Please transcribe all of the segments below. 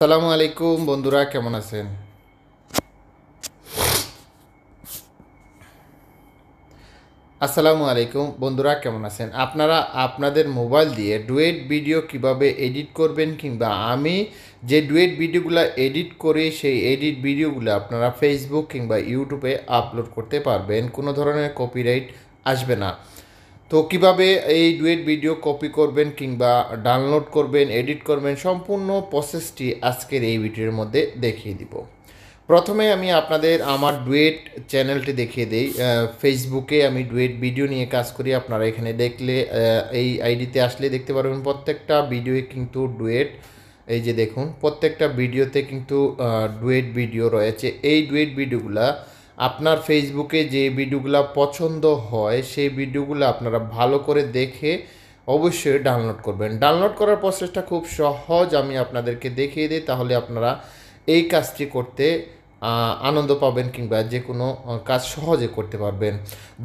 আসসালামু আলাইকুম বন্ধুরা, কেমন আছেন? আপনারা আপনাদের মোবাইল দিয়ে ডুয়েট ভিডিও কিভাবে এডিট করবেন, কিংবা আমি যে ডুয়েট ভিডিওগুলো এডিট করি সেই এডিট ভিডিওগুলো আপনারা ফেসবুক কিংবা ইউটিউবে আপলোড করতে পারবেন, কোনো ধরনের কপিরাইট আসবে না। তো কিভাবে এই ডুয়েট ভিডিও কপি করবেন কিংবা ডাউনলোড করবেন, এডিট করবেন, সম্পূর্ণ প্রসেসটি আজকের এই ভিডিওর মধ্যে দেখিয়ে দিব। প্রথমে আমি আপনাদের আমার ডুয়েট চ্যানেলটি দেখিয়ে দিই। ফেসবুকে আমি ডুয়েট ভিডিও নিয়ে কাজ করি। আপনারা এখানে দেখলে এই আইডিতে আসলে দেখতে পারবেন প্রত্যেকটা ভিডিওয়ে কিন্তু ডুয়েট, এই যে দেখুন প্রত্যেকটা ভিডিওতে কিন্তু ডুয়েট ভিডিও রয়েছে। এই ডুয়েট ভিডিওগুলা আপনার ফেসবুকে যে ভিডিওগুলো পছন্দ হয় সেই ভিডিওগুলো আপনারা ভালো করে দেখে অবশ্যই ডাউনলোড করবেন। ডাউনলোড করার প্রসেসটা খুব সহজ, আমি আপনাদেরকে দেখিয়ে দিই, তাহলে আপনারা এই কাজটি করতে আনন্দ পাবেন কিংবা যে কোনো কাজ সহজে করতে পারবেন।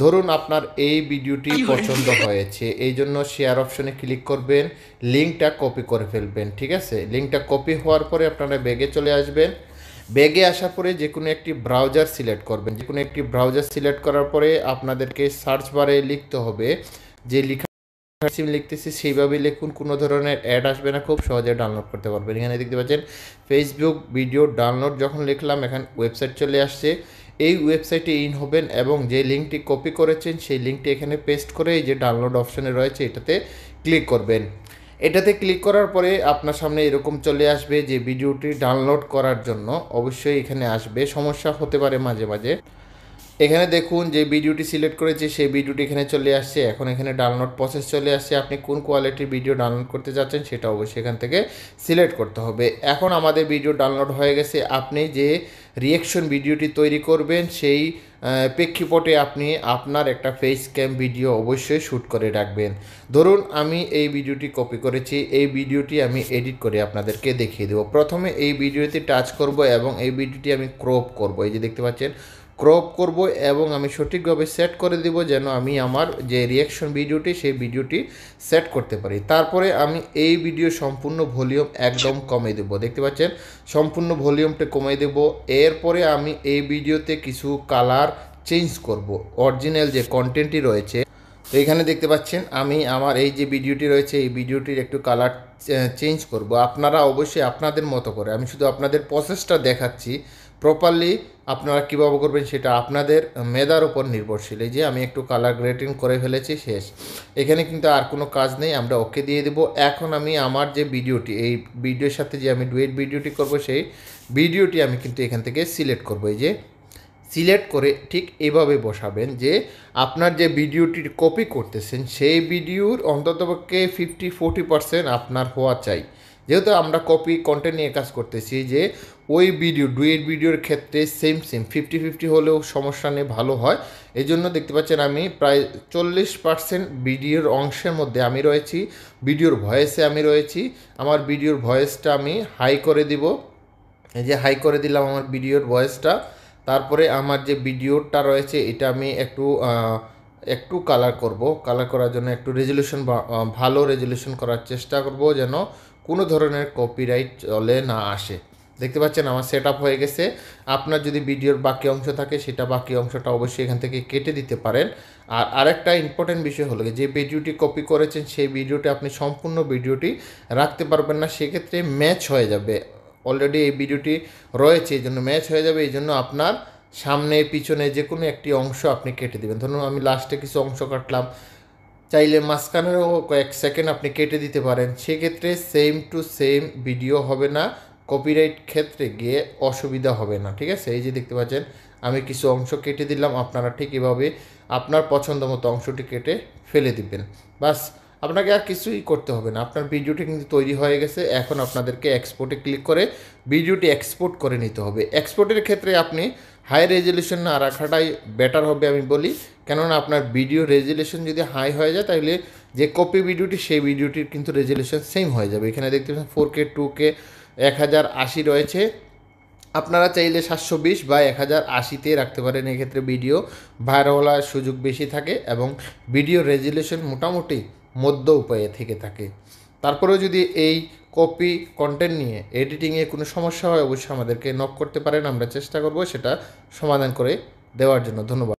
ধরুন আপনার এই ভিডিওটি পছন্দ হয়েছে, এই জন্য শেয়ার অপশনে ক্লিক করবেন, লিঙ্কটা কপি করে ফেলবেন। ঠিক আছে, লিঙ্কটা কপি হওয়ার পরে আপনারা ব্যাগে চলে আসবেন। ব্যাগে আসার পরে যে কোনো একটি ব্রাউজার সিলেক্ট করবেন। যে কোনো একটি ব্রাউজার সিলেক্ট করার পরে আপনাদেরকে সার্চ বারে লিখতে হবে, যে লিখা লিখতেছি সেইভাবেই লিখুন, কোনো ধরনের অ্যাড আসবে না, খুব সহজে ডাউনলোড করতে পারবেন। এখানে দেখতে পাচ্ছেন ফেসবুক ভিডিও ডাউনলোড, যখন লিখলাম এখানে ওয়েবসাইট চলে আসছে। এই ওয়েবসাইটে ইন হবেন এবং যে লিঙ্কটি কপি করেছেন সেই লিঙ্কটি এখানে পেস্ট করে এই যে ডাউনলোড অপশনে রয়েছে এটাতে ক্লিক করবেন। এটাতে ক্লিক করার পরে আপনার সামনে এরকম চলে আসবে যে ভিডিওটি ডাউনলোড করার জন্য অবশ্যই এখানে আসবে, সমস্যা হতে পারে মাঝে মাঝে। এখানে দেখুন যে ভিডিওটি সিলেক্ট করেছে সেই ভিডিওটি এখানে চলে আসছে। এখন এখানে ডাউনলোড প্রসেস চলে আসছে, আপনি কোন কোয়ালিটির ভিডিও ডাউনলোড করতে যাচ্ছেন সেটা অবশ্যই এখান থেকে সিলেক্ট করতে হবে। এখন আমাদের ভিডিও ডাউনলোড হয়ে গেছে। আপনি যে রিয়েকশন ভিডিওটি তৈরি করবেন সেই প্রেক্ষাপটে আপনি আপনার একটা ফেস ক্যাম ভিডিও অবশ্যই শ্যুট করে রাখবেন। ধরুন আমি এই ভিডিওটি কপি করেছি, এই ভিডিওটি আমি এডিট করে আপনাদেরকে দেখিয়ে দেবো। প্রথমে এই ভিডিওতে টাচ করব এবং এই ভিডিওটি আমি ক্রপ করব, এই যে দেখতে পাচ্ছেন ক্রপ করব, এবং আমি সঠিকভাবে সেট করে দেব যেন আমি আমার যে রিয়াকশন ভিডিওটি সেই ভিডিওটি সেট করতে পারি। তারপরে আমি এই ভিডিও সম্পূর্ণ ভলিউম একদম কমিয়ে দেব, দেখতে পাচ্ছেন সম্পূর্ণ ভলিউমটা কমিয়ে দেব। এরপরে আমি এই ভিডিওতে কিছু কালার চেঞ্জ করব, অরিজিনাল যে কন্টেন্টটি রয়েছে। তো এখানে দেখতে পাচ্ছেন আমি আমার এই যে ভিডিওটি রয়েছে এই ভিডিওটির একটু কালার চেঞ্জ করব। আপনারা অবশ্যই আপনাদের মতো করে, আমি শুধু আপনাদের প্রসেসটা দেখাচ্ছি, প্রপারলি আপনারা কীভাবে করবেন সেটা আপনাদের মেধার উপর নির্ভরশীল। এই যে আমি একটু কালার গ্রেডিং করে ফেলেছি, শেষ। এখানে কিন্তু আর কোনো কাজ নেই, আমরা ওকে দিয়ে দেব। এখন আমি আমার যে ভিডিওটি, এই ভিডিওর সাথে যে আমি ডুয়েট ভিডিওটি করব সেই ভিডিওটি আমি কিন্তু এখান থেকে সিলেক্ট করব। এই যে সিলেক্ট করে ঠিক এভাবে বসাবেন যে আপনার যে ভিডিওটি কপি করতেছেন সেই ভিডিওর অন্ততপক্ষে 50-40% আপনার হওয়া চাই। যেহেতু আমরা কপি কন্টেন্ট নিয়ে কাজ করতেছি, যে ওই ভিডিও ডুয়েট ভিডিওর ক্ষেত্রে সেম 50-50 হলেও সমস্যা নেই, ভালো হয়। এই জন্য দেখতে পাচ্ছেন আমি প্রায় 40% ভিডিওর অংশের মধ্যে আমি রয়েছি, ভিডিওর ভয়েসে আমি রয়েছি। আমার ভিডিওর ভয়েসটা আমি হাই করে দিব, এই যে হাই করে দিলাম আমার ভিডিওর ভয়েসটা। তারপরে আমার যে ভিডিওটা রয়েছে এটা আমি একটু কালার করব। কালার করার জন্য একটু রেজলিউশন, ভালো রেজলিউশন করার চেষ্টা করব যেন কোনো ধরনের কপিরাইট চলে না আসে। দেখতে পাচ্ছেন আমার সেট আপ হয়ে গেছে। আপনার যদি ভিডিওর বাকি অংশ থাকে সেটা বাকি অংশটা অবশ্যই এখান থেকে কেটে দিতে পারেন। আর আরেকটা ইম্পর্টেন্ট বিষয় হলো যে ভিডিওটি কপি করেছেন সেই ভিডিওটি আপনি সম্পূর্ণ ভিডিওটি রাখতে পারবেন না, সেক্ষেত্রে ম্যাচ হয়ে যাবে। অলরেডি এই ভিডিওটি রয়েছে এই জন্য ম্যাচ হয়ে যাবে, এই জন্য আপনার সামনে পিছনে যে কোনো একটি অংশ আপনি কেটে দেবেন। ধরুন আমি লাস্টে কিছু অংশ কাটলাম, চাইলে মাঝখানেও কয়েক সেকেন্ড আপনি কেটে দিতে পারেন, সেক্ষেত্রে সেম টু সেম ভিডিও হবে না, কপিরাইট ক্ষেত্রে গিয়ে অসুবিধা হবে না। ঠিক আছে, এই যে দেখতে পাচ্ছেন আমি কিছু অংশ কেটে দিলাম, আপনারা ঠিক এভাবে আপনার পছন্দ মতো অংশটি কেটে ফেলে দিবেন। বাস, আপনাকে আর কিছুই করতে হবে না, আপনার ভিডিওটি কিন্তু তৈরি হয়ে গেছে। এখন আপনাদেরকে এক্সপোর্টে ক্লিক করে ভিডিওটি এক্সপোর্ট করে নিতে হবে। এক্সপোর্টের ক্ষেত্রে আপনি হাই রেজলিউশন না রাখাটাই বেটার হবে আমি বলি, কেননা আপনার ভিডিও রেজলিউশন যদি হাই হয়ে যায় তাহলে যে কপি ভিডিওটি সেই ভিডিওটির কিন্তু রেজলিউশন সেম হয়ে যাবে। এখানে দেখতে পাচ্ছেন 4K 2K 1080 রয়েছে, আপনারা চাইলে 720 বা 1080-তে রাখতে পারেন। এক্ষেত্রে ভিডিও ভাইরাল হওয়ার সুযোগ বেশি থাকে এবং ভিডিও রেজলিউশন মোটামুটি মধ্য উপায়ে থেকে থাকে। তারপরেও যদি এই কপি কন্টেন্ট নিয়ে এডিটিংয়ে কোনো সমস্যা হয় অবশ্যই আমাদেরকে নক করতে পারেন, আমরা চেষ্টা করব সেটা সমাধান করে দেওয়ার জন্য। ধন্যবাদ।